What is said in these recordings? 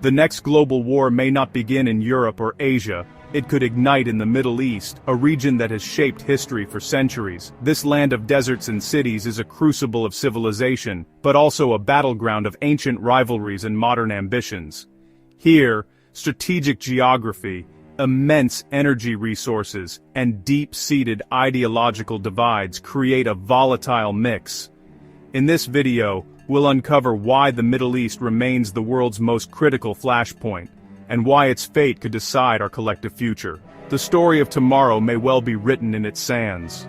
The next global war may not begin in Europe or Asia. It could ignite in the Middle East, a region that has shaped history for centuries. This land of deserts and cities is a crucible of civilization, but also a battleground of ancient rivalries and modern ambitions. Here, strategic geography, immense energy resources, and deep-seated ideological divides create a volatile mix. In this video, we'll uncover why the Middle East remains the world's most critical flashpoint, and why its fate could decide our collective future. The story of tomorrow may well be written in its sands.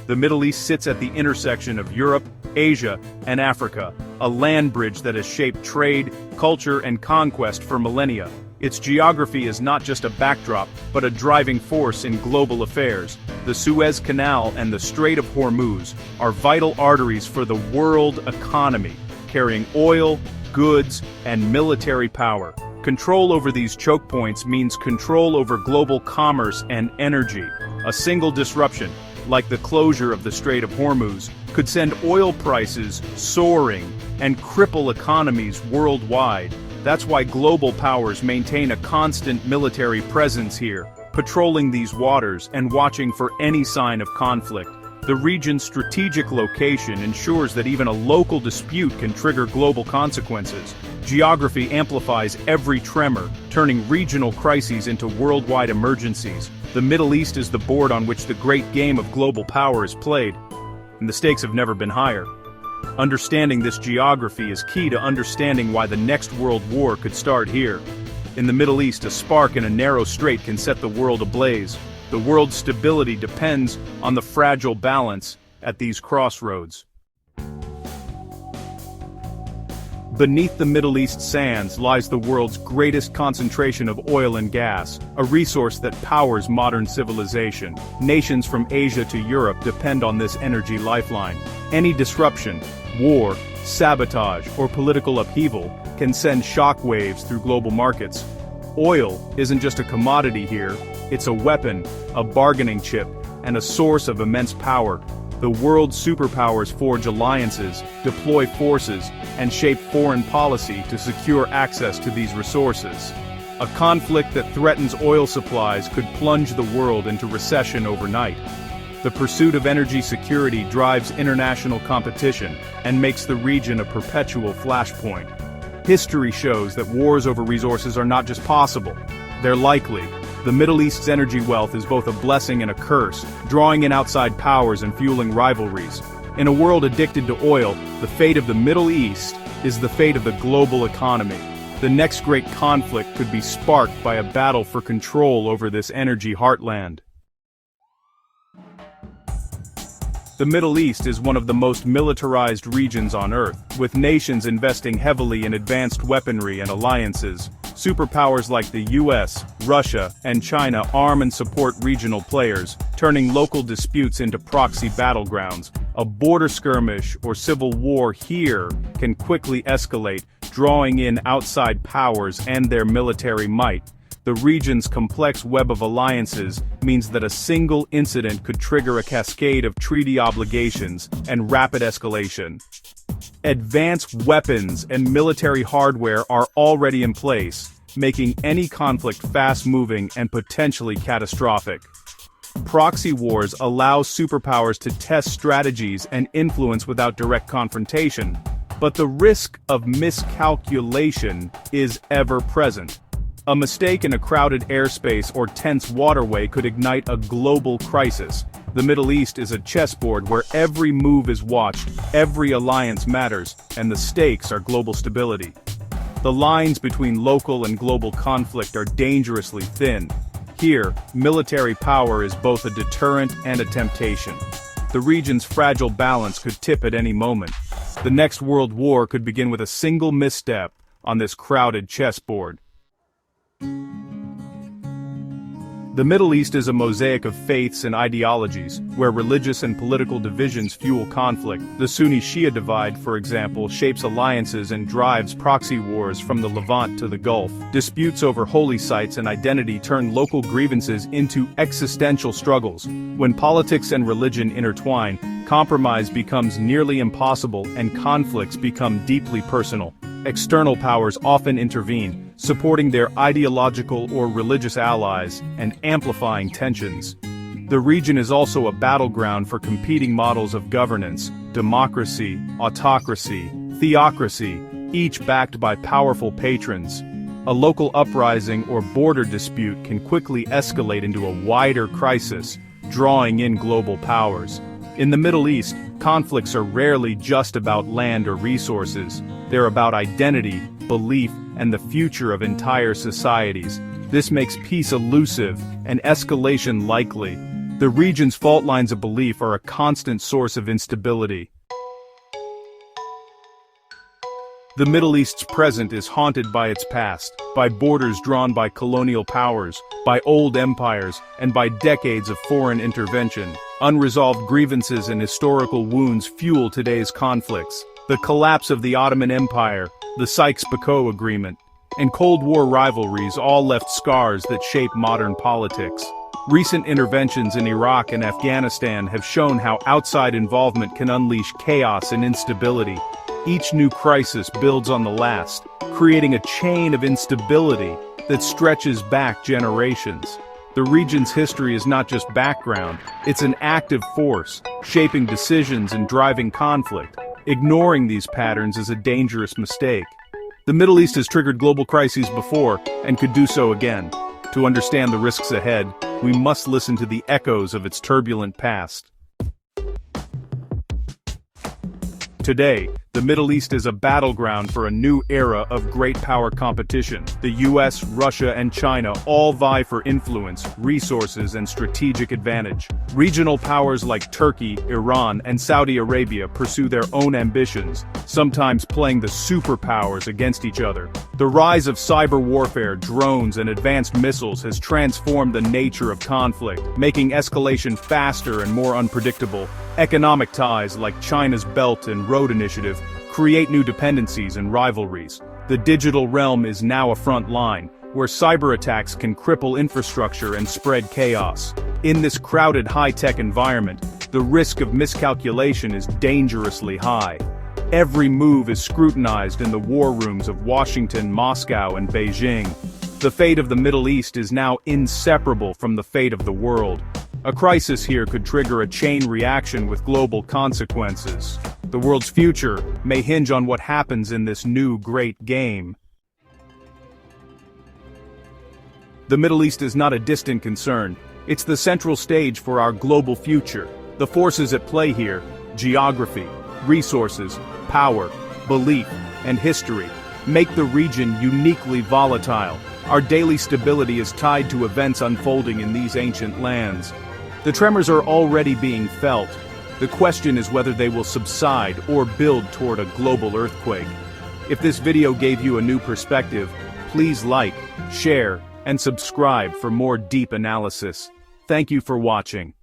The Middle East sits at the intersection of Europe, Asia, and Africa, a land bridge that has shaped trade, culture, and conquest for millennia. Its geography is not just a backdrop, but a driving force in global affairs. The Suez Canal and the Strait of Hormuz are vital arteries for the world economy, carrying oil, goods, and military power. Control over these choke points means control over global commerce and energy. A single disruption, like the closure of the Strait of Hormuz, could send oil prices soaring and cripple economies worldwide. That's why global powers maintain a constant military presence here, patrolling these waters and watching for any sign of conflict. The region's strategic location ensures that even a local dispute can trigger global consequences. Geography amplifies every tremor, turning regional crises into worldwide emergencies. The Middle East is the board on which the great game of global power is played, and the stakes have never been higher. Understanding this geography is key to understanding why the next world war could start here. In the Middle East, a spark in a narrow strait can set the world ablaze. The world's stability depends on the fragile balance at these crossroads. Beneath the Middle East sands lies the world's greatest concentration of oil and gas, a resource that powers modern civilization. Nations from Asia to Europe depend on this energy lifeline. Any disruption, war, sabotage, or political upheaval can send shockwaves through global markets. Oil isn't just a commodity here, it's a weapon, a bargaining chip, and a source of immense power. The world's superpowers forge alliances, deploy forces, and shape foreign policy to secure access to these resources. A conflict that threatens oil supplies could plunge the world into recession overnight. The pursuit of energy security drives international competition and makes the region a perpetual flashpoint. History shows that wars over resources are not just possible, they're likely. The Middle East's energy wealth is both a blessing and a curse, drawing in outside powers and fueling rivalries. In a world addicted to oil, the fate of the Middle East is the fate of the global economy. The next great conflict could be sparked by a battle for control over this energy heartland. The Middle East is one of the most militarized regions on Earth, with nations investing heavily in advanced weaponry and alliances. Superpowers like the US, Russia, and China arm and support regional players, turning local disputes into proxy battlegrounds. A border skirmish or civil war here can quickly escalate, drawing in outside powers and their military might. The region's complex web of alliances means that a single incident could trigger a cascade of treaty obligations and rapid escalation. Advanced weapons and military hardware are already in place, making any conflict fast-moving and potentially catastrophic. Proxy wars allow superpowers to test strategies and influence without direct confrontation, but the risk of miscalculation is ever present. A mistake in a crowded airspace or tense waterway could ignite a global crisis. The Middle East is a chessboard where every move is watched, every alliance matters, and the stakes are global stability. The lines between local and global conflict are dangerously thin. Here, military power is both a deterrent and a temptation. The region's fragile balance could tip at any moment. The next world war could begin with a single misstep on this crowded chessboard. The Middle East is a mosaic of faiths and ideologies, where religious and political divisions fuel conflict. The Sunni-Shia divide, for example, shapes alliances and drives proxy wars from the Levant to the Gulf. Disputes over holy sites and identity turn local grievances into existential struggles. When politics and religion intertwine, compromise becomes nearly impossible and conflicts become deeply personal. External powers often intervene, supporting their ideological or religious allies and amplifying tensions. The region is also a battleground for competing models of governance: democracy, autocracy, theocracy, each backed by powerful patrons. A local uprising or border dispute can quickly escalate into a wider crisis, drawing in global powers. In the Middle East, conflicts are rarely just about land or resources. They're about identity, belief, and the future of entire societies. This makes peace elusive and escalation likely. The region's fault lines of belief are a constant source of instability. The Middle East's present is haunted by its past, by borders drawn by colonial powers, by old empires, and by decades of foreign intervention. Unresolved grievances and historical wounds fuel today's conflicts. The collapse of the Ottoman Empire, the Sykes-Picot Agreement, and Cold War rivalries all left scars that shape modern politics. Recent interventions in Iraq and Afghanistan have shown how outside involvement can unleash chaos and instability. Each new crisis builds on the last, creating a chain of instability that stretches back generations. The region's history is not just background, it's an active force, shaping decisions and driving conflict. Ignoring these patterns is a dangerous mistake. The Middle East has triggered global crises before, and could do so again. To understand the risks ahead, we must listen to the echoes of its turbulent past. Today, the Middle East is a battleground for a new era of great power competition. The US, Russia, and China all vie for influence, resources, and strategic advantage. Regional powers like Turkey, Iran, and Saudi Arabia pursue their own ambitions, sometimes playing the superpowers against each other. The rise of cyber warfare, drones, and advanced missiles has transformed the nature of conflict, making escalation faster and more unpredictable. Economic ties like China's Belt and Road Initiative create new dependencies and rivalries. The digital realm is now a front line, where cyber attacks can cripple infrastructure and spread chaos. In this crowded high-tech environment, the risk of miscalculation is dangerously high. Every move is scrutinized in the war rooms of Washington, Moscow, and Beijing. The fate of the Middle East is now inseparable from the fate of the world. A crisis here could trigger a chain reaction with global consequences. The world's future may hinge on what happens in this new great game. The Middle East is not a distant concern. It's the central stage for our global future. The forces at play here: geography, resources, power, belief, and history make the region uniquely volatile. Our daily stability is tied to events unfolding in these ancient lands. The tremors are already being felt. The question is whether they will subside or build toward a global earthquake. If this video gave you a new perspective, please like, share, and subscribe for more deep analysis. Thank you for watching.